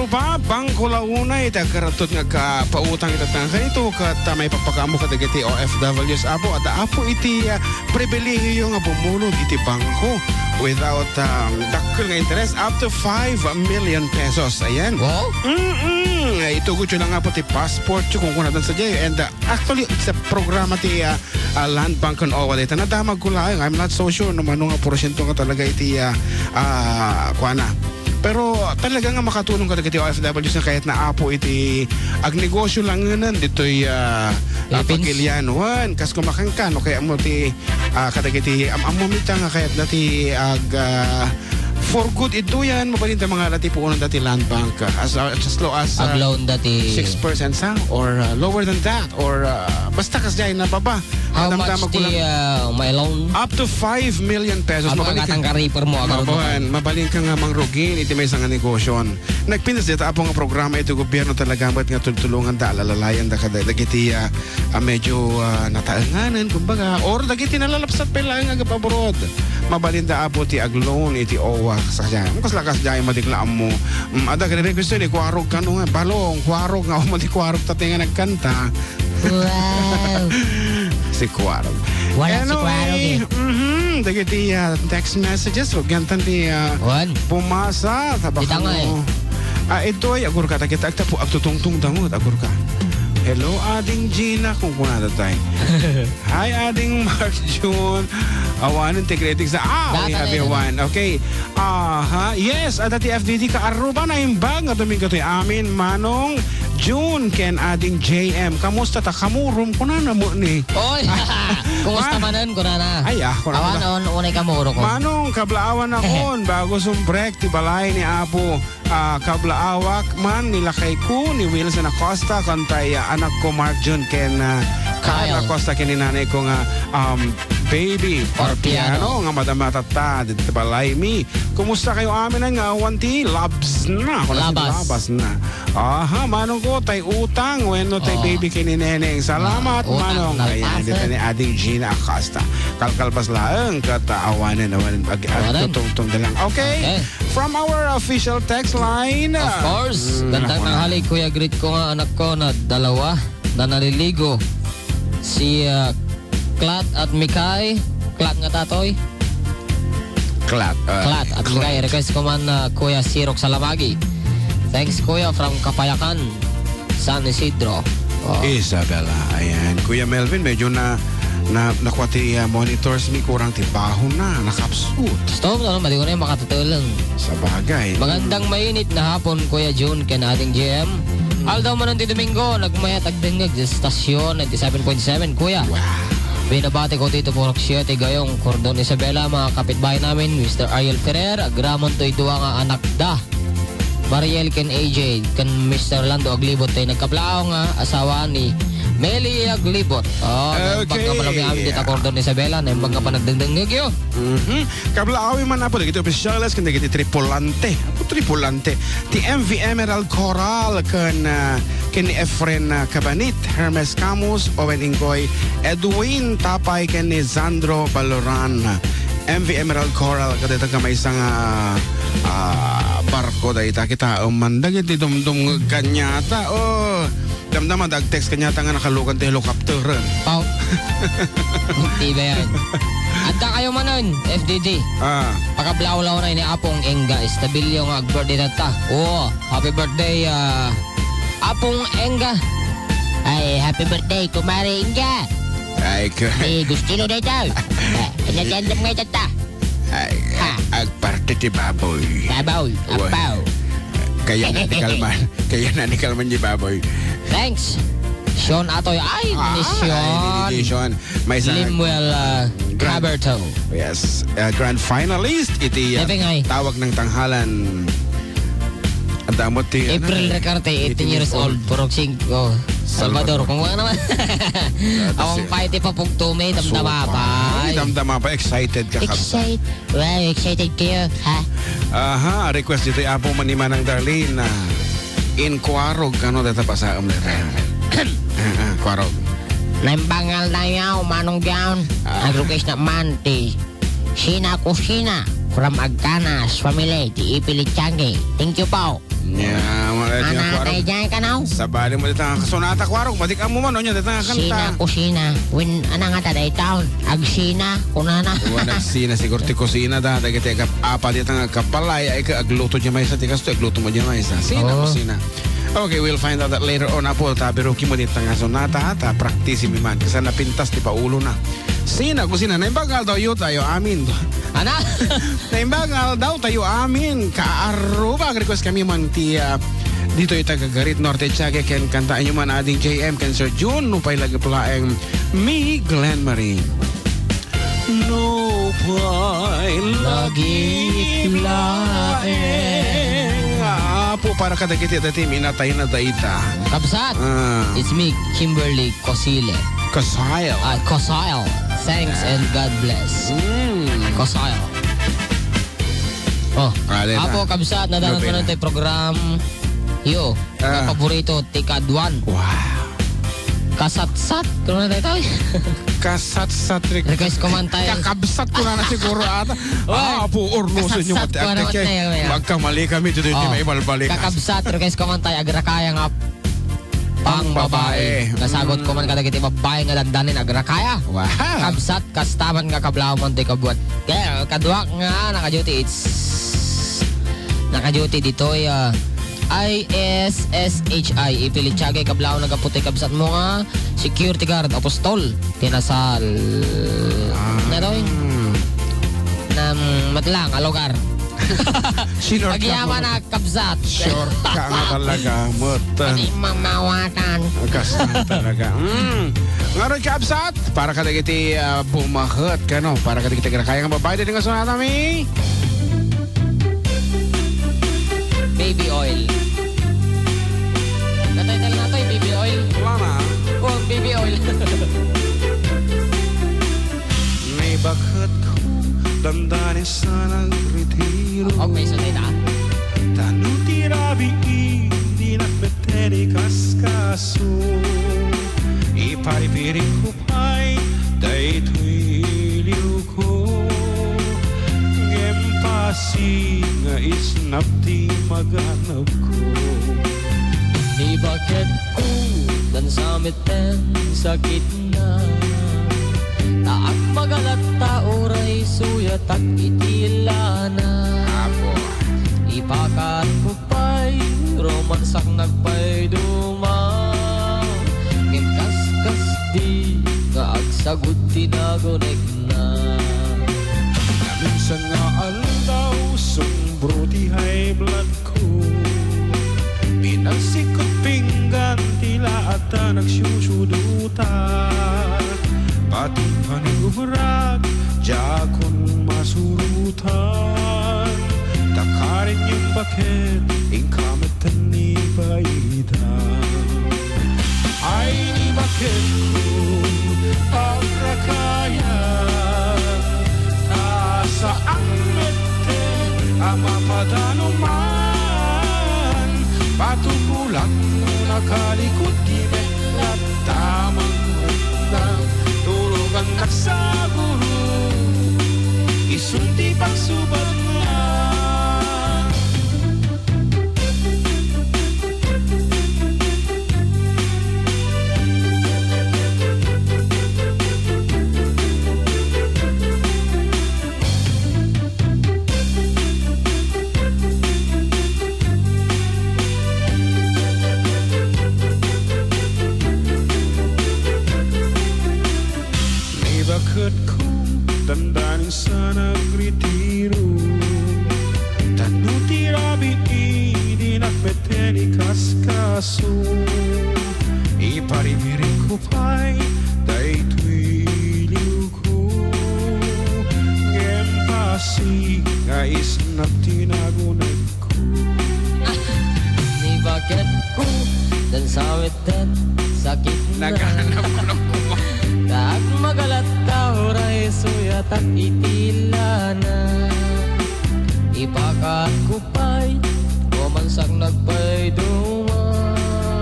Aruba, Bangko Launa, ita karatot nga pautang itatang kanito kat may papakamu ka dagiti OFWs apo at apo iti pribilehiyo nga bumulog iti bangko without dakkel nga interest up to 5 million pesos. Ayan. Wow. Ito ko lang nga po ti passport kung kunatan sa jayo. And actually, sa programa ti Land Bank on Owa dito, nadamag ko lang. I'm not so sure naman nga porsyento nga talaga iti kuana. Pero talaga nga makatulong ka dagiti OFWs na kahit na apo iti agnegosyo lang nganan dito'y pagkilyanuan. Kas kumakangkan o kaya mo ti kadagiti amamita nga kahit na ti for good ito yan, mapalinta mga lati po unang dati Land Bank as low as Agloan dati 6% sa or lower than that or basta kasjay na pa ba? How much the my loan? Up to 5 million pesos. Mabalik ka reaper mo mabalin ka nga mangrugin iti may nga negosyon. Nagpinas dito apo nga programa ito gobyerno talaga ba't nga tulungan da alalalayan da dagiti medyo nataanganan kumbaga or dagiti nalalapsat pa lang nga paborod. Mabalin da apo ti agloan iti owa sa kanya. Kas lakas jay madiklaan mo. Ada ka rin gusto ni kuwarog ka nga balong kuwarog nga mo ti kuwarog tati nga nagkanta. Wow. Si kuwarog. Wala si kuwarog eh. Dagiti text messages o gantan ti pumasa. Dita nga eh. Ito ay agur ka takita agta po agtutungtung dangot agur ka. Hello, Ading Gina, kung kunada tayo. Hi, Ading Mark June. Awanin, tikritics na. We have here one. Okay. Yes, dati FDD ka Aruba na imbag. Nga tuming kato'y amin, Manong June, ken Ading JM. Kamusta ta? Kamurum ko na mo ni. Oy, kumusta manan ko na na? Ay, ko na. Awan, unay kamuro ko. Manong, kablaawan akon. Bago sumbrek, ti balay ni Apo. Kablaawak man nila kay ku ni Wilson Acosta kantay anak ko Mark June ken Kyle Acosta ken nanay ko nga baby or piano nga madamatata dito balay mi. Kumusta kayo amin nga wanti labs na labas na. Manong ko tay utang wenno tay baby ken Neneng. Salamat manong. Ayan dito ni Ading Gina Acosta. Kalkalbas laeng kataawanan tutungtong dalang. Okay. From our official text line. Of course. Gandang nanghali, Kuya. Greet ko nga anak ko na dalawa na naliligo. Si Clat at Mikay. Clat nga tatoy? Clat. Clat at Mikay. Request ko man Kuya Sirok Salamagi. Thanks, Kuya, from Kapayakan, San Isidro. Isabela. Ayan. Kuya Melvin, medyo nakwati monitors mi kurang tibaho na nakapsut. Stop na naman, di ko na yung makatutulong. Sa bagay. Magandang mainit na hapon, Kuya June, ken ating GM. Aldaw mo ng Domingo, nagmayat agdengag sa stasyon 97.7, Kuya. Wow. Binabati ko dito po siya, Gayong, Cordon Isabela, mga kapitbahay namin, Mr. Ariel Ferrer, Agramon to'y duwa nga anak da. Mariel ken AJ, ken Mr. Lando Aglibot tayo nagkaplao nga asawa ni Meli Aglibot. Okay. Pagka malami amin dito Cordon Isabela, na yung mga panagdangdang nagyo. Kablaawi man na po, dito opisyales, kanda giti tripulante. Ako tripulante. Ti MV Emerald Coral, ken Efren Cabanit, Hermes Camus, Owen Ingoy, Edwin Tapay, ken ni Zandro Baloran. MV Emerald Coral, kadita ka may isang barko dahil kita umandag iti dumdum kanyata. Damdaman dag-text kanyata nga nakalukan ti helicopter. Pau. Hindi ba yan? At kayo manon, FDD. Pagkablao-lao na ini Apong Enga. Estabilyo nga birthday na ta. Happy birthday, Apong Enga. Ay, happy birthday, Kumare Enga. Ay, Gustilo na ito. Nandiyan nga ito ta. Ay, agparte ti baboy. Baboy, apaw. Kaya na ni Kalman ni baboy. Thanks. Sean Atoy. Ay, ni Sean. May Limuel Graberto. Yes. Grand finalist. Iti tawag ng tanghalan. At damot ti April Recarte, 18 years old. Purok 5. Salvador. Kung wala naman. Akong paiti pa pong tume. Damdama pa. Damdama pa. Excited ka. Excited. Well, excited kayo. Ha? Request dito apo manimanang Darlene na in Kuarog. Ano dito pa sa Kuarog. Naimbangal na yaw, manong gaon. Nag-request na manti. Sina kusina. from Agcanas family, di Ipilichangge. Thank you po. Yeah, mga Anatay dyan ka now. Sabali mo dito ang kasunata kwarong. Batik ang mo man, onya dito ang kanta. Sina kusina. When anang ata day town. Agsina, kunana. Wala sina, siguro ti kusina da. Dagi ti apa dito ang kapalay. Ay ka agluto dyan may isa. Tikas to, agluto mo dyan may isa. Sina, kusina. Okay, we'll find out that later on. Apo, tabiruki mo dito ang sonata. Ta praktisi mi man. Kasi napintas ti paulo na. Sina, kusina. Naimbagal daw yun tayo. Amin. Ana? Naimbagal daw tayo. Amin. Kaaruba. Request kami man ti dito itagagarit Norte Tiaga. Ken kantaan nyo man ading JM. Ken Sir June. Nupay lagapulaeng mi Glenn Marie. Nupay lagipulaeng. Po para kadagiti dati minatay na daita. Kabsat. It's me, Kimberly Cosile. Cosile. Cosile. Thanks and God bless. Cosile. Oh, apo kabsat na danon man tayo program. Yo, paborito tikadwan. Wow. Kasatsat, kuno na tayo. Kasatsat request ko man tayo. Kakabsat ko na siguro ata. Po orno sa inyo magkamali kami dito yung may balbalik. Kakabsat request ko man tayo agrakaya nga pang babae. Nasagot ko man kadagiti babae nga dandanin agrakaya. Wow. Kabsat kastaman nga kablaw man tayo kabuat. Kaya kadwak nga naka-duty dito ay ISSHI Ipilichagay kablaw nagaputi kabsat mo nga security guard apostol tinasal na daw nam matlang alogar pagyaman na kabsat sure ka nga talaga pati mamawatan kastan talaga ngaron kabsat para kadagiti bumahet ka no para kadagiti kaya nga babae din nga sonata mi baby oil. Natitle na to baby oil. Mama. Oh, baby oil. May bakit ko damdanin sa nagretiro. Okay, so tayo na. Tanuti rabi hindi nakbeteni kaskaso. Iparipirin ko pa'y dayto'y liw ko. Ngempasi nga isnap di maganap ko. Di bakit ko dan samiten sakit na taak magalat taoray suyat at itilana. Ipakat ko pa'y romansak nagpa'y dumaw. Ngimkas-kas di kaagsagot tinagonek na. Minsan nga aldaw sumbro di high blood ko. Pinagsikot pinggan tila at nagsusuduta. Pati panigubrag jakon masurutan. Takarin yung bakit ingkamatan ni Baida. Ay ni bakit ko pagrakaya saan meten ama padano man patukulat mo nakalikot di bet tamang retang tulugan nagsaguro isulti pagsubalan. Bakit kong dandanin sa nagretiro. Tanuti rabi di nakbeteni kaskaso. Iparibirin ko pa'y dayto'y liw ko. Ngempasi nga isnap tinagunag ko. Di bakit ko dan sawitan sakit na naghanap ko ng kuma. taak magalat taoray suyat at itilana. Ipakat ko pa'y romansak nagpa'y dumaw.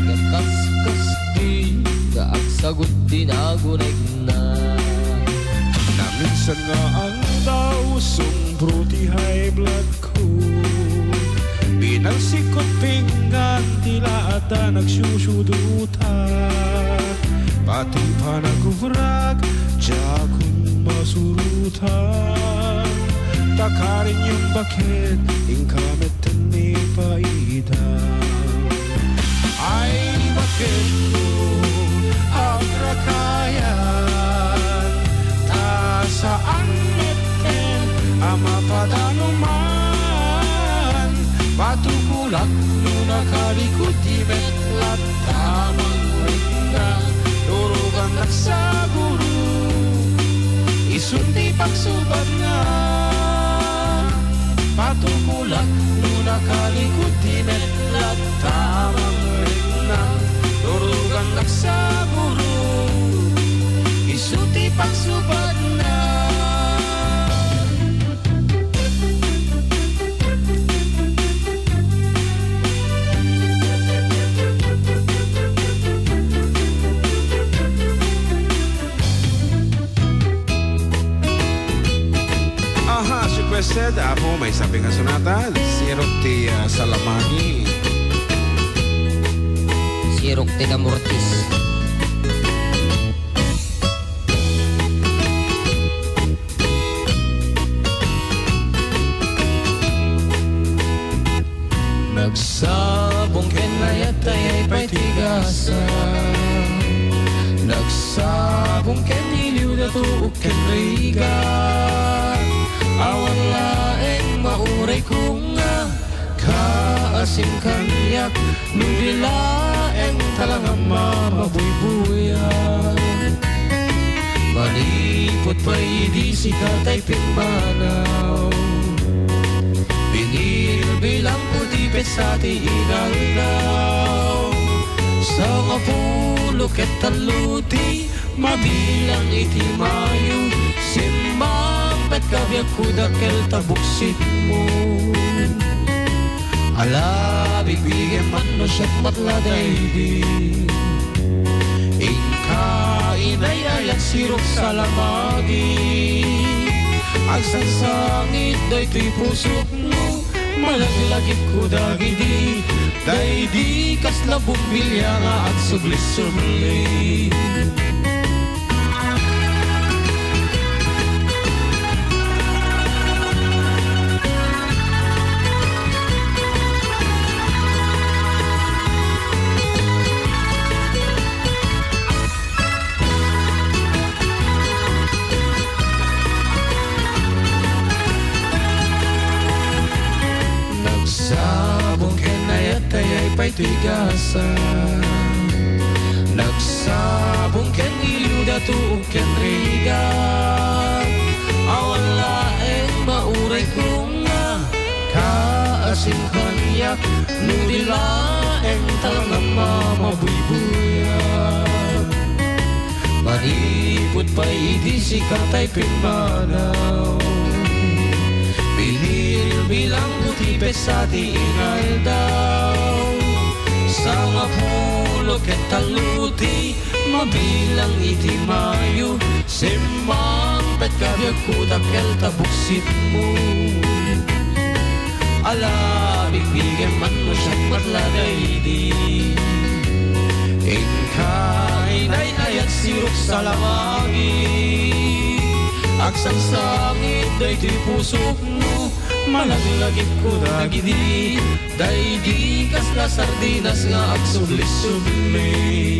Ngimkas-kas di kaagsagot tinagunag na. Minsan nga ang daw bruti high blood ko. Binalsikot pinggan, tila ata nagsusudutan. Pati pa nagurag, jakong masurutan. Takarin yung bakit, ingkamit ni paidang. Ay bakit mo ang rakayan? Ta saan meten, ama padanuman. Patukulak no nakalikot ibet lat tamang ringang. Turugan nagsaguro, isundi pagsubat nga. Patukulak no nakalikot ibet lat tamang ringang. Turugan nagsaguro, isundi pagsubat nga. Requested, Apo, may sabi nga sunata, sirok ti Salamagi. Sirok ti Damortis. Nagsabong kenayat ay paitigasan. Nagsabong keniliw na tuok kenrigan. Awan laeng mauray ko nga, kaasim kanyak, nubilaeng talagang mamabuybuyan. Manipot pa'y di si katay pimbanaw. Binilbilang putipit sa tiigal daw. Sa ngapulo ketaluti, mabilang iti mayo, simbang pet kabiyak kudakel tabuksit mo. Ala, bibigyan man no siyat matladay di. Ingkain ay ayat sirok sa lamagi. Agsansangit day to'y pusok mo, malaglagit kudagi di. Day di kaslabong bilya nga at sublis-subli. Nagsabong kenayat ay paitigasan. Nagsabong ken iliw datuog ken rigan. Awan laeng mauray ko nga, kaasim kanyak, nudilaeng talagang mamabuybuyan. Maripot pa'y di si katay pinmanaw. Bilang utipes sa tiingal daw. Sa ngapulo ketaluti, mabilang iti mayo, simbang pet kabiyak kudakel tabuksit mo. Ala, bigyan man mo siyang matladay di. Ingkain ay ayat sirok sa lamagi. Agsangsangit day di pusok mo, malaglagit ko dagidi. Day di kasla sardinas nga agsubli-subli.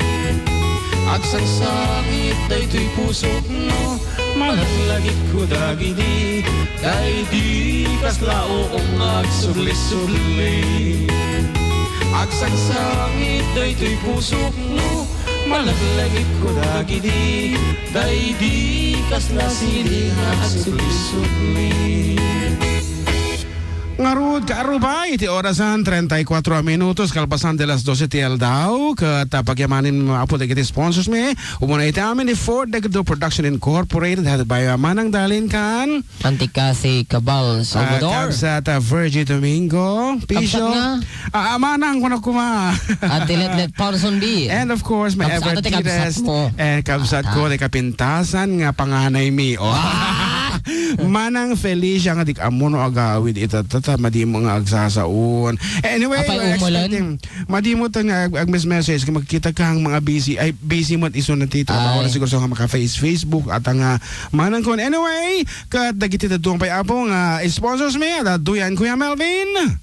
Agsangsangit day di pusok mo, malaglagit ko dagidi. Day di kasla oong agsubli-subli. Agsangsangit day di pusok mo, malaglagit ko dagidi. Day di kasla sili nga agsubli-subli. Ngarud kaarubay, iti orasan 34 minutos kalpasan de las 12 TL daw. Pagyamanin mga apo iti sponsors me. Umuna iti amin ni Ford Degdo Production Incorporated. Hatid by Manang Dalin kan Antikasi Cabal Salvador. Kabsat Virgie Domingo. Pisyo. Manang kuna kuma. Antiletlet Paulson B. And of course, may Everett Tires. And kabsat ko, di kapintasan nga panganay mi. Oh. Manang Felicia nga dik amuno agawid itatata madi mo nga agsasaon. Anyway, Apay umulan? madi mo to nga message kung magkita kang mga busy mo at iso na tito. Wala siguro sa mga Facebook at nga manang kon. Anyway, kat dagiti dadong pay apo nga sponsors me at duyan Kuya Melvin.